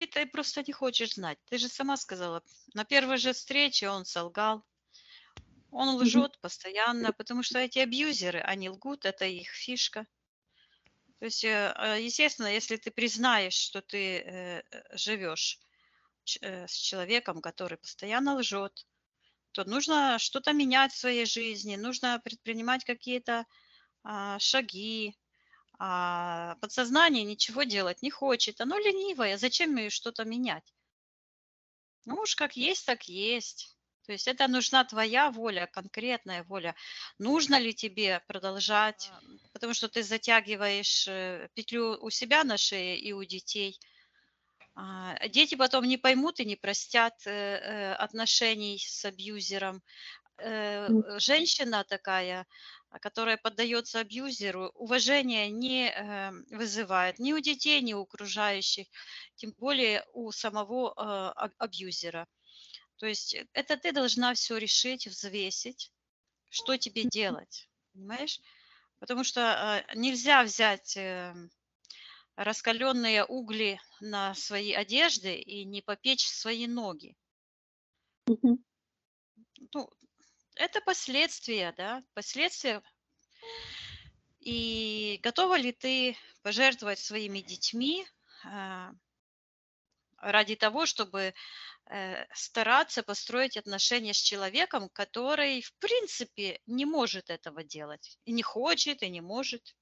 ты просто не хочешь знать. Ты же сама сказала, на первой же встрече он солгал. Он Мгм. лжет постоянно, потому что эти абьюзеры, они лгут, это их фишка. То есть, естественно, если ты признаешь, что ты живешь с человеком, который постоянно лжет, то нужно что-то менять в своей жизни, нужно предпринимать какие-то шаги. А подсознание ничего делать не хочет, оно ленивое, зачем ей что-то менять? Ну уж как есть, так есть. То есть это нужна твоя воля, конкретная воля. Нужно ли тебе продолжать, потому что ты затягиваешь петлю у себя на шее и у детей. Дети потом не поймут и не простят отношений с абьюзером. М. Женщина такая, которая поддается абьюзеру, уважения не вызывает ни у детей, ни у окружающих, тем более у самого абьюзера. То есть это ты должна все решить, взвесить, что тебе делать, понимаешь? Потому что нельзя взять раскаленные угли на свои одежды и не попечь свои ноги. Мгм. Ну, это последствия, да, последствия. И готова ли ты пожертвовать своими детьми а, ради того, чтобы стараться построить отношения с человеком, который, в принципе, не может этого делать. И не хочет, и не может.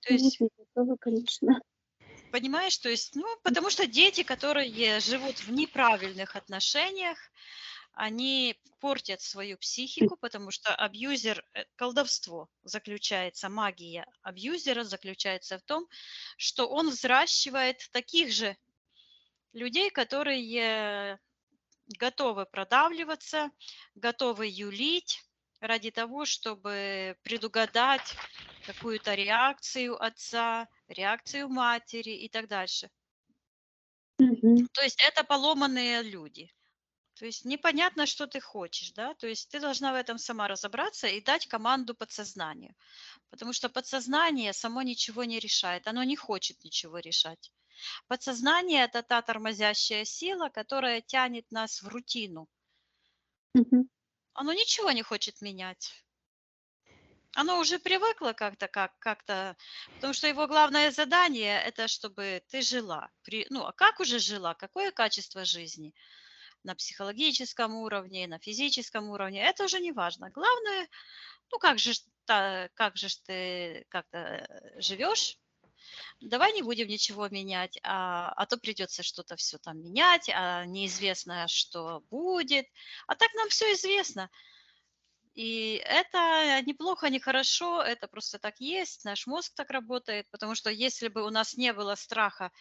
То Нет, есть, не готова, конечно. понимаешь, то есть, ну, потому что дети, которые живут в неправильных отношениях, они портят свою психику, потому что абьюзер, колдовство заключается, магия абьюзера заключается в том, что он взращивает таких же людей, которые готовы продавливаться, готовы юлить ради того, чтобы предугадать какую-то реакцию отца, реакцию матери и так дальше. Мгм. То есть это поломанные люди. То есть непонятно, что ты хочешь, да, то есть ты должна в этом сама разобраться и дать команду подсознанию, потому что подсознание само ничего не решает, оно не хочет ничего решать. Подсознание– это та тормозящая сила, которая тянет нас в рутину. Мгм. Оно ничего не хочет менять. Оно уже привыкло как-то, потому что его главное задание– это чтобы ты жила. Ну, а как уже жила? Какое качество жизни? На психологическом уровне, на физическом уровне, это уже не важно. Главное, ну как же ж ты как-то живешь, давай не будем ничего менять, а то придется что-то все там менять, а неизвестно, что будет. А так нам все известно. И это не плохо, не хорошо, это просто так есть, наш мозг так работает, потому что если бы у нас не было страха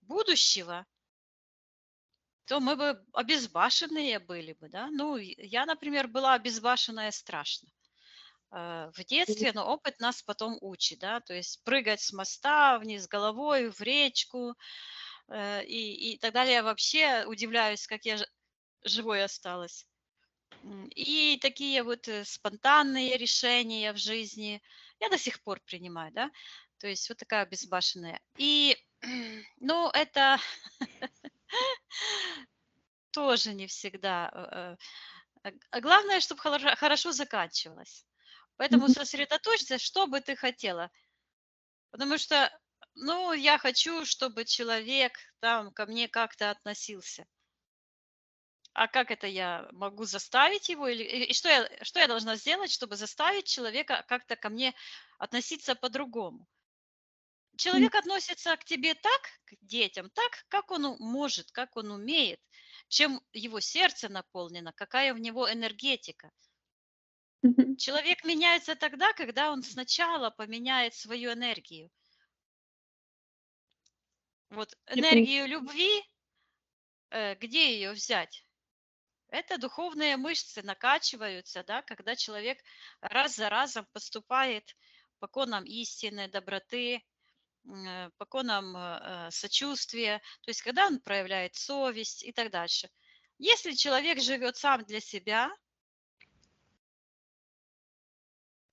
будущего, то мы бы обезбашенные были бы, да. Ну, я, например, была обезбашенная страшно в детстве, но опыт нас потом учит, да, то есть прыгать с моста вниз головой в речку и так далее. Я вообще удивляюсь, как я живой осталась. И такие вот спонтанные решения в жизни я до сих пор принимаю, да, то есть вот такая безбашенная. И, ну, это тоже не всегда. Главное, чтобы хорошо заканчивалось. Поэтому Мгм. сосредоточься, что бы ты хотела. Потому что, ну, я хочу, чтобы человек там ко мне как-то относился. А как это я могу заставить его? И что я должна сделать, чтобы заставить человека как-то ко мне относиться по-другому? М. Человек относится к тебе так, к детям, так, как он может, как он умеет, чем его сердце наполнено, какая в него энергетика. Мгм. Человек меняется тогда, когда он сначала поменяет свою энергию. Вот Я пони энергию любви, где ее взять? Это духовные мышцы накачиваются, да, когда человек раз за разом поступает по конам истины, доброты, по конам сочувствия, то есть когда он проявляет совесть и так дальше. Если человек живет сам для себя,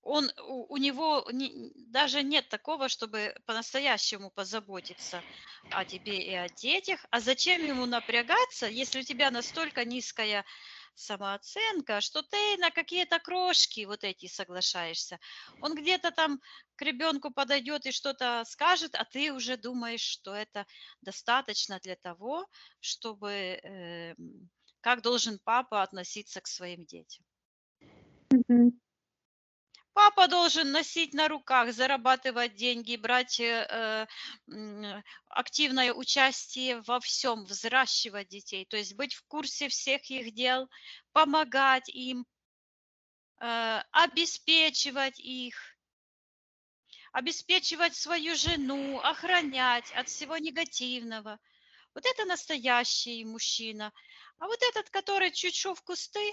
у него даже нет такого, чтобы по-настоящему позаботиться о тебе и о детях. А зачем ему напрягаться, если у тебя настолько низкая самооценка, что ты на какие-то крошки вот эти соглашаешься. Он где-то там к ребенку подойдет и что-то скажет, а ты уже думаешь, что это достаточно для того, чтобы как должен папа относиться к своим детям. Мгм. Папа должен носить на руках, зарабатывать деньги, брать активное участие во всем, взращивать детей, то есть быть в курсе всех их дел, помогать им, обеспечивать их, обеспечивать свою жену, охранять от всего негативного. Вот это настоящий мужчина. А вот этот, который чуть шел в кусты,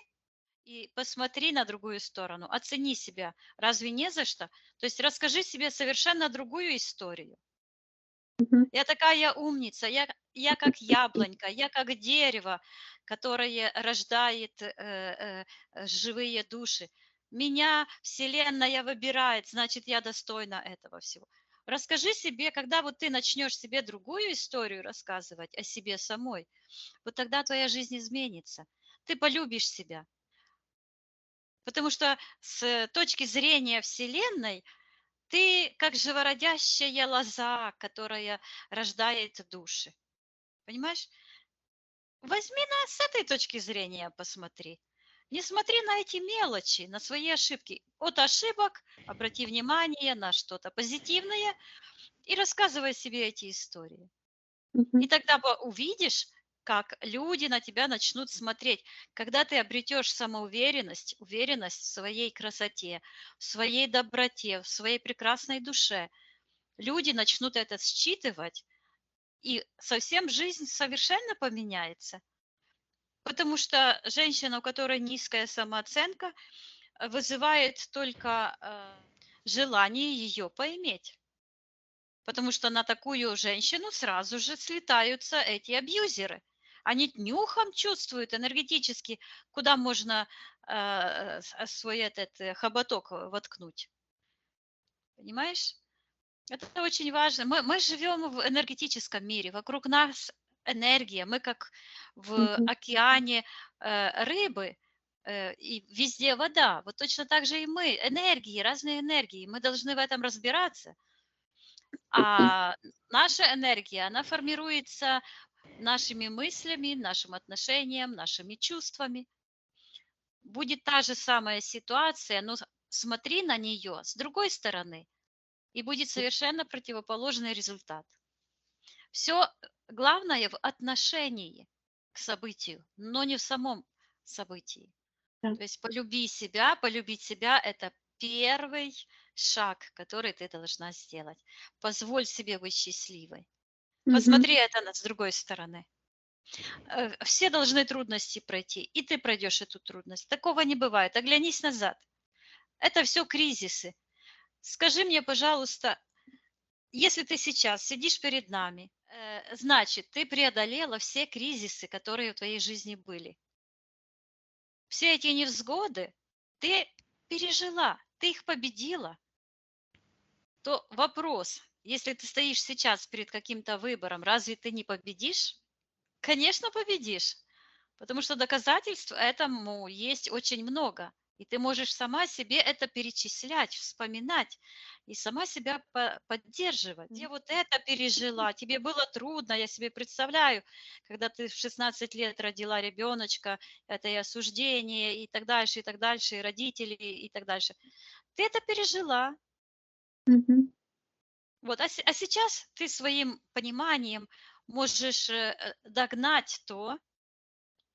и посмотри на другую сторону, оцени себя. Разве не за что? То есть расскажи себе совершенно другую историю. Мгм. Я такая умница, я как яблонька, я как дерево, которое рождает живые души. Меня Вселенная выбирает, значит, я достойна этого всего. Расскажи себе, когда вот ты начнешь себе другую историю рассказывать о себе самой, вот тогда твоя жизнь изменится. Ты полюбишь себя. Потому что с точки зрения Вселенной ты как живородящая лоза, которая рождает души. Понимаешь? Возьми с этой точки зрения посмотри. Не смотри на эти мелочи, на свои ошибки. От ошибок обрати внимание на что-то позитивное и рассказывай себе эти истории. И Мгм. тогда увидишь, как люди на тебя начнут смотреть. Когда ты обретешь самоуверенность, уверенность в своей красоте, в своей доброте, в своей прекрасной душе, люди начнут это считывать, и совсем жизнь совершенно поменяется. Потому что женщина, у которой низкая самооценка, вызывает только желание ее поиметь. Потому что на такую женщину сразу же слетаются эти абьюзеры. Они нюхом чувствуют энергетически, куда можно свой этот хоботок воткнуть. Понимаешь? Это очень важно. Мы живем в энергетическом мире. Вокруг нас энергия. Мы как в Мгм. океане рыбы, и везде вода. Вот точно так же и мы. Энергии, разные энергии. Мы должны в этом разбираться. А наша энергия, она формируется нашими мыслями, нашим отношением, нашими чувствами. Будет та же самая ситуация, но смотри на нее с другой стороны, и будет совершенно противоположный результат. Все главное в отношении к событию, но не в самом событии. Да. То есть полюбить себя – это первый шаг, который ты должна сделать. Позволь себе быть счастливой. Мгм. Посмотри это с другой стороны. Все должны трудности пройти, и ты пройдешь эту трудность. Такого не бывает. Оглянись назад. Это все кризисы. Скажи мне, пожалуйста, если ты сейчас сидишь перед нами, значит, ты преодолела все кризисы, которые в твоей жизни были. Все эти невзгоды ты пережила, ты их победила. То вопрос, если ты стоишь сейчас перед каким-то выбором, разве ты не победишь? Конечно, победишь. Потому что доказательств этому есть очень много. И ты можешь сама себе это перечислять, вспоминать и сама себя поддерживать. Я вот это пережила, тебе было трудно, я себе представляю, когда ты в 16 лет родила ребеночка, это и осуждение, и так дальше, и родители, и так дальше. Ты это пережила. Мгм. Вот, а сейчас ты своим пониманием можешь догнать то,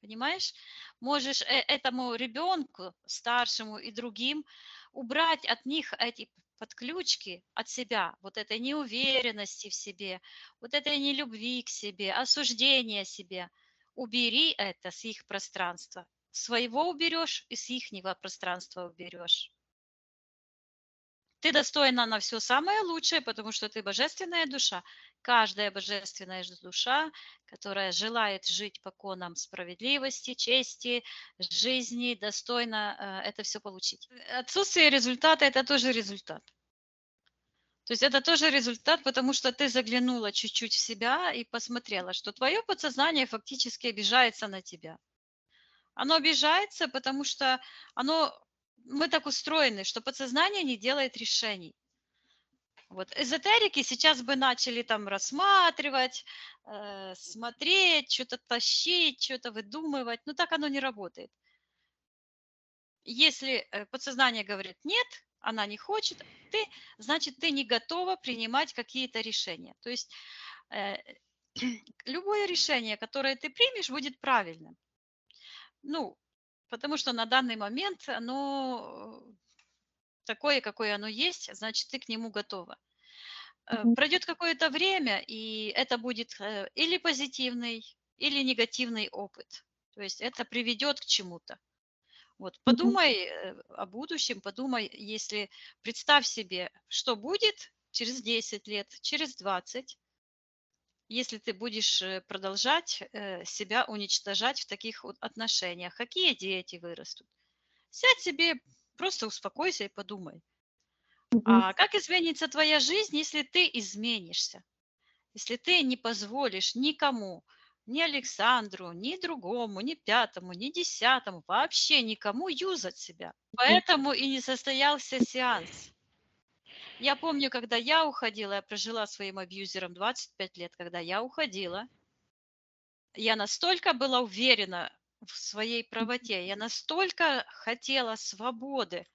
понимаешь? Можешь этому ребенку, старшему и другим, убрать от них эти подключки от себя, вот этой неуверенности в себе, вот этой нелюбви к себе, осуждения себе. Убери это с их пространства. Своего уберешь и с ихнего пространства уберешь. Ты достойна на все самое лучшее, потому что ты божественная душа. Каждая божественная душа, которая желает жить по конам справедливости, чести, жизни, достойно это все получить. Отсутствие результата – это тоже результат. То есть это тоже результат, потому что ты заглянула чуть-чуть в себя и посмотрела, что твое подсознание фактически обижается на тебя. Оно обижается, потому что мы так устроены, что подсознание не делает решений. Вот. Эзотерики сейчас бы начали там рассматривать, смотреть, что-то тащить, что-то выдумывать, но так оно не работает. Если подсознание говорит нет, она не хочет, значит, ты не готова принимать какие-то решения. То есть любое решение, которое ты примешь, будет правильным. Ну, потому что на данный момент оно такое, какое оно есть, значит, ты к нему готова. Пройдет какое-то время, и это будет или позитивный, или негативный опыт. То есть это приведет к чему-то. Вот, подумай о будущем, подумай, если представь себе, что будет через 10 лет, через 20, если ты будешь продолжать себя уничтожать в таких вот отношениях. Какие дети вырастут? Сядь себе, просто успокойся и подумай. А как изменится твоя жизнь, если ты изменишься? Если ты не позволишь никому, ни Александру, ни другому, ни пятому, ни десятому, вообще никому юзать себя. Поэтому и не состоялся сеанс. Я помню, когда я уходила, я прожила своим абьюзером 25 лет, когда я уходила, я настолько была уверена в своей правоте, я настолько хотела свободы,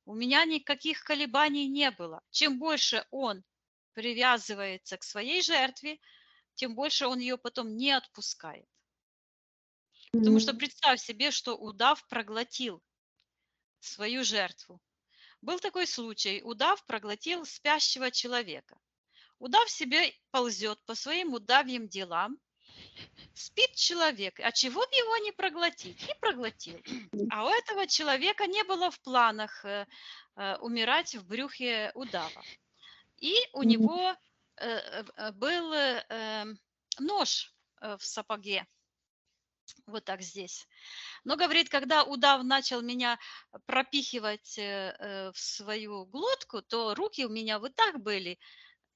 у меня никаких колебаний не было. Чем больше он привязывается к своей жертве, тем больше он ее потом не отпускает. Потому что представь себе, что удав проглотил свою жертву. Был такой случай, удав проглотил спящего человека. Удав себе ползет по своим удавьим делам, спит человек, а чего бы его не проглотить? И проглотил. А у этого человека не было в планах умирать в брюхе удава. И у него был нож в сапоге, вот так здесь. Но, говорит, когда удав начал меня пропихивать в свою глотку, то руки у меня вот так были,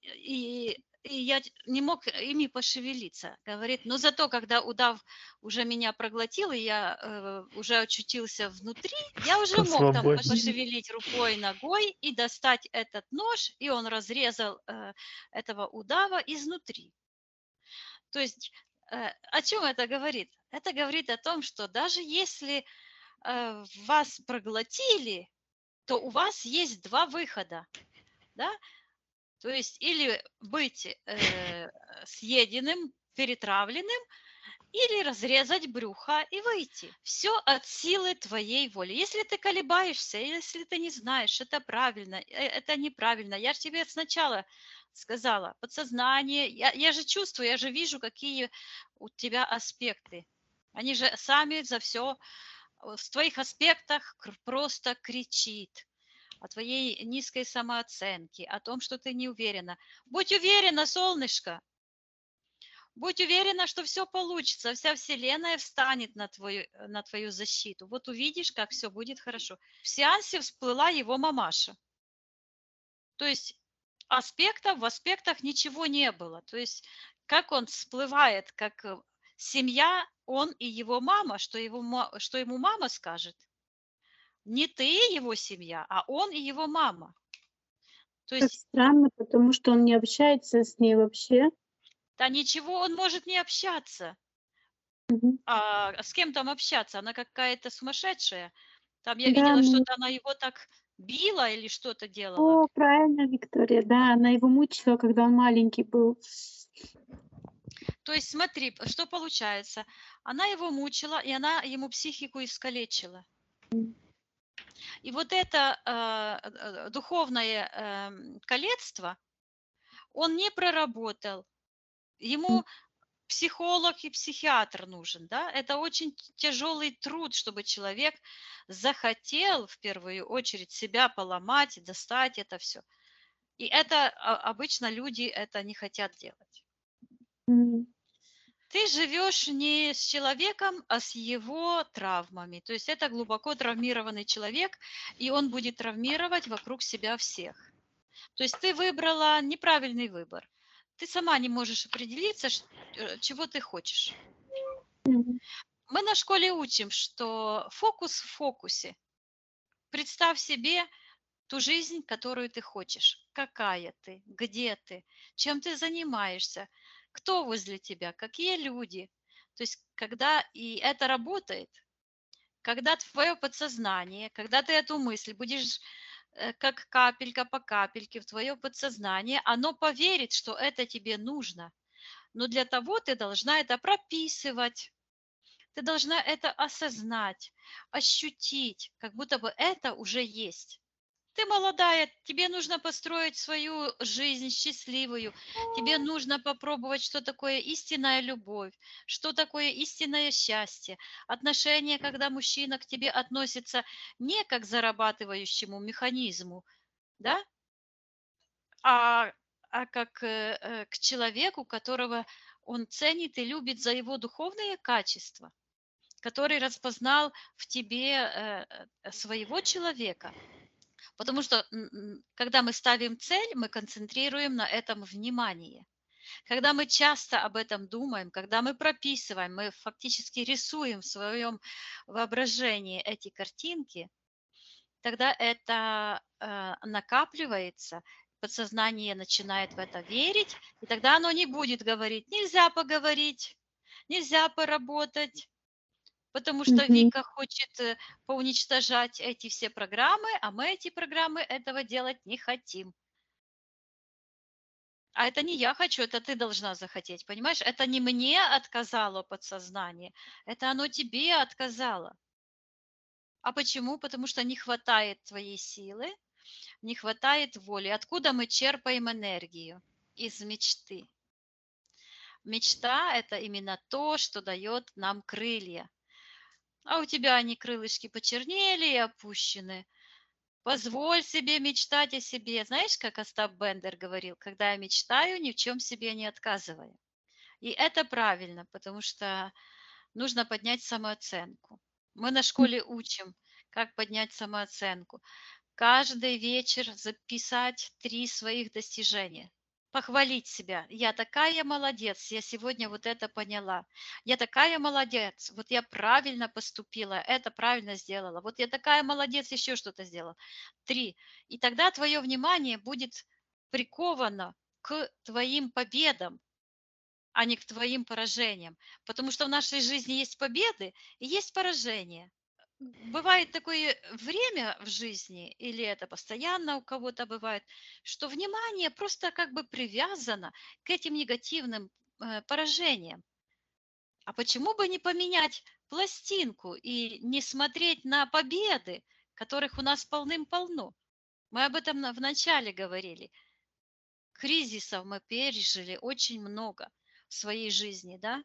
и я не мог ими пошевелиться. Говорит, но зато, когда удав уже меня проглотил, и я уже очутился внутри, я уже мог там пошевелить рукой, ногой и достать этот нож, и он разрезал этого удава изнутри. То есть о чем это говорит? Это говорит о том, что даже если вас проглотили, то у вас есть два выхода, да? То есть или быть съеденным, перетравленным, или разрезать брюхо и выйти. Все от силы твоей воли. Если ты колебаешься, если ты не знаешь, это правильно, это неправильно. Я же тебе сначала сказала, подсознание, я же чувствую, я же вижу, какие у тебя аспекты. Они же сами за все в твоих аспектах просто кричит о твоей низкой самооценке, о том, что ты не уверена. Будь уверена, солнышко. Будь уверена, что все получится, вся Вселенная встанет на твою защиту. Вот увидишь, как все будет хорошо. В сеансе всплыла его мамаша. То есть в аспектах ничего не было. То есть как он всплывает, как семья, он и его мама, что ему мама скажет. Не ты его семья, а он и его мама. То Так есть, странно, потому что он не общается с ней вообще. да ничего, он может не общаться. А с кем там общаться? Она какая-то сумасшедшая. Там я Да, видела, ну что-то она его так била или что-то делала. о, правильно, Виктория, да, она его мучила, когда он маленький был. То есть смотри, что получается. Она его мучила, и она ему психику искалечила. И вот это духовное калецтво он не проработал. Ему психолог и психиатр нужен, да? Это очень тяжелый труд, чтобы человек захотел в первую очередь себя поломать и достать это все. И это обычно люди это не хотят делать. М. Ты живешь не с человеком, а с его травмами. То есть это глубоко травмированный человек, и он будет травмировать вокруг себя всех. То есть ты выбрала неправильный выбор. Ты сама не можешь определиться, чего ты хочешь. Мгм. Мы на школе учим, что фокус в фокусе. Представь себе ту жизнь, которую ты хочешь. Какая ты, где ты, чем ты занимаешься, кто возле тебя, какие люди. То есть когда и это работает, когда твое подсознание, когда ты эту мысль будешь как капелька по капельке в твое подсознание, оно поверит, что это тебе нужно. Но для того ты должна это прописывать, ты должна это осознать, ощутить, как будто бы это уже есть. Ты молодая, тебе нужно построить свою жизнь счастливую, тебе нужно попробовать, что такое истинная любовь, что такое истинное счастье, отношения, когда мужчина к тебе относится не как к зарабатывающему механизму, да, а, а как к человеку, которого он ценит и любит за его духовные качества, который распознал в тебе своего человека. Потому что когда мы ставим цель, мы концентрируем на этом внимание. Когда мы часто об этом думаем, когда мы прописываем, мы фактически рисуем в своем воображении эти картинки, тогда это накапливается, подсознание начинает в это верить, и тогда оно не будет говорить, нельзя поговорить, нельзя поработать, потому что Мгм. Вика хочет поуничтожать эти все программы, а мы эти программы этого делать не хотим. А это не я хочу, это ты должна захотеть, понимаешь? Это не мне отказало подсознание, это оно тебе отказало. А почему? Потому что не хватает твоей силы, не хватает воли. Откуда мы черпаем энергию? Из мечты. Мечта – это именно то, что дает нам крылья. А у тебя они крылышки почернели и опущены. Позволь себе мечтать о себе. Знаешь, как Остап Бендер говорил, когда я мечтаю, ни в чем себе не отказывая. И это правильно, потому что нужно поднять самооценку. Мы на школе учим, как поднять самооценку. Каждый вечер записать 3 своих достижения. Похвалить себя. Я такая молодец, я сегодня вот это поняла. Я такая молодец, вот я правильно поступила, это правильно сделала. Вот я такая молодец, еще что-то сделала. 3. И тогда твое внимание будет приковано к твоим победам, а не к твоим поражениям. Потому что в нашей жизни есть победы и есть поражения. Бывает такое время в жизни, или это постоянно у кого-то бывает, что внимание просто как бы привязано к этим негативным поражениям. А почему бы не поменять пластинку и не смотреть на победы, которых у нас полным-полно? Мы об этом в начале говорили. Кризисов мы пережили очень много в своей жизни, да?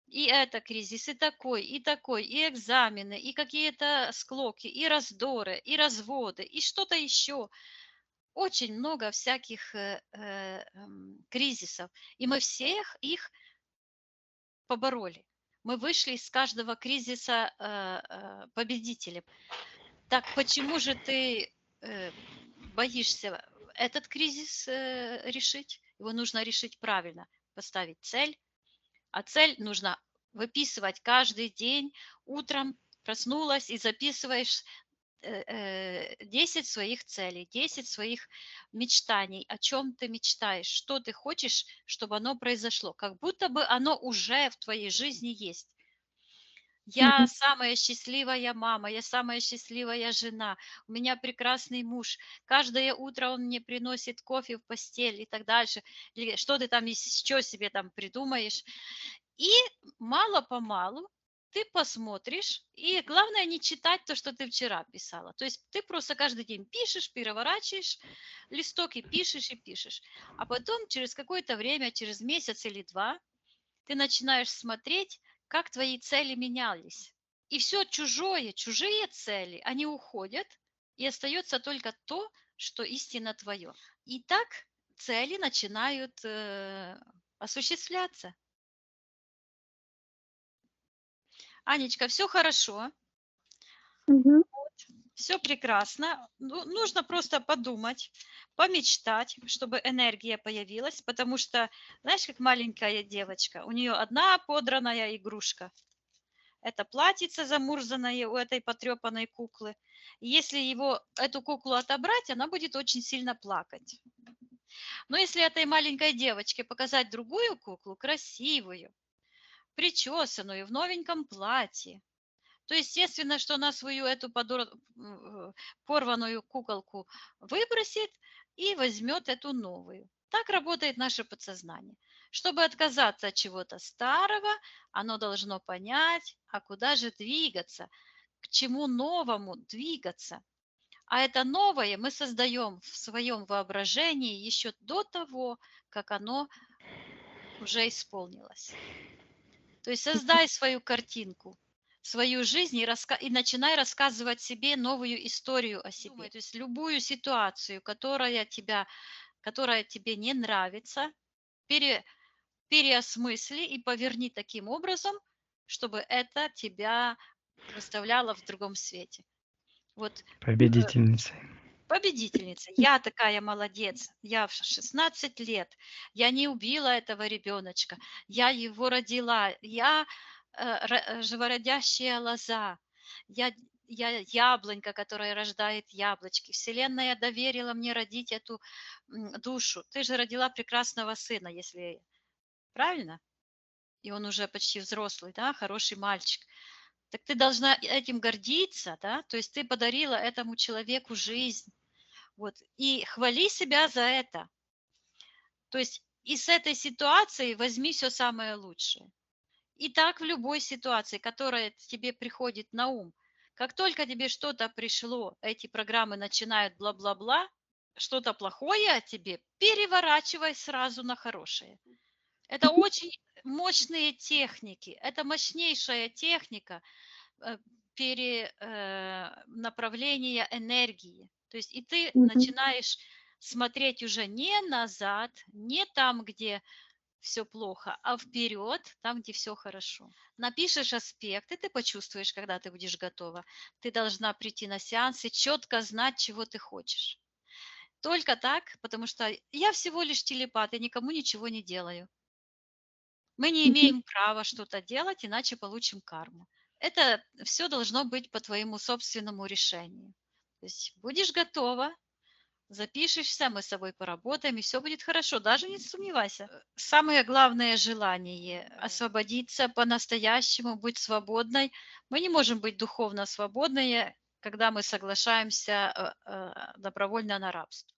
И это кризис, и такой, и экзамены, и какие-то склоки, и раздоры, и разводы, и что-то еще. Очень много всяких кризисов. И мы всех их побороли. Мы вышли из каждого кризиса победителем. Так почему же ты боишься этот кризис решить? Его нужно решить правильно. Поставить цель, а цель нужно выписывать каждый день. Утром проснулась и записываешь 10 своих целей, 10 своих мечтаний, о чем ты мечтаешь, что ты хочешь, чтобы оно произошло, как будто бы оно уже в твоей жизни есть. Я Мгм. самая счастливая мама, я самая счастливая жена, у меня прекрасный муж. Каждое утро он мне приносит кофе в постель и так дальше. Или что ты там еще себе там придумаешь. И мало-помалу ты посмотришь, и главное не читать то, что ты вчера писала. То есть ты просто каждый день пишешь, переворачиваешь листок и пишешь, и пишешь. А потом через какое-то время, через месяц или два, ты начинаешь смотреть, как твои цели менялись. И все чужое, чужие цели, они уходят, и остается только то, что истинно твое. И так цели начинают осуществляться. Анечка, все хорошо, Мгм. все прекрасно. Нужно просто подумать, помечтать, чтобы энергия появилась, потому что, знаешь, как маленькая девочка, у нее одна подранная игрушка. Это платьице замурзанное у этой потрепанной куклы. И если эту куклу отобрать, она будет очень сильно плакать. Но если этой маленькой девочке показать другую куклу, красивую, причесанную, в новеньком платье, то естественно, что она свою эту порванную куколку выбросит и возьмет эту новую. Так работает наше подсознание. Чтобы отказаться от чего-то старого, оно должно понять, а куда же двигаться, к чему новому двигаться. А это новое мы создаем в своем воображении еще до того, как оно уже исполнилось. То есть создай свою картинку, свою жизнь и начинай рассказывать себе новую историю о себе. То есть любую ситуацию, которая тебе не нравится, переосмысли и поверни таким образом, чтобы это тебя выставляло в другом свете. Вот Победительницей. победительница. Я такая молодец. Я в 16 лет. Я не убила этого ребеночка. Я его родила. Я живородящая лоза. Я яблонька, которая рождает яблочки. Вселенная доверила мне родить эту душу. Ты же родила прекрасного сына, если правильно? И он уже почти взрослый, да, хороший мальчик. Так ты должна этим гордиться, да, то есть ты подарила этому человеку жизнь. Вот. И хвали себя за это. То есть и с этой ситуации возьми все самое лучшее. И так в любой ситуации, которая тебе приходит на ум. Как только тебе что-то пришло, эти программы начинают бла-бла-бла, что-то плохое о тебе, переворачивай сразу на хорошее. Это очень мощные техники. Это мощнейшая техника направления энергии. То есть и ты Мгм. начинаешь смотреть уже не назад, не там, где все плохо, а вперед, там, где все хорошо. Напишешь аспекты, ты почувствуешь, когда ты будешь готова. Ты должна прийти на сеанс и четко знать, чего ты хочешь. Только так, потому что я всего лишь телепат, я никому ничего не делаю. Мы не Мгм. имеем права что-то делать, иначе получим карму. Это все должно быть по твоему собственному решению. То есть будешь готова, запишешься, мы с тобой поработаем, и все будет хорошо, даже не сомневайся. Самое главное желание – освободиться по-настоящему, быть свободной. Мы не можем быть духовно свободные, когда мы соглашаемся добровольно на рабство.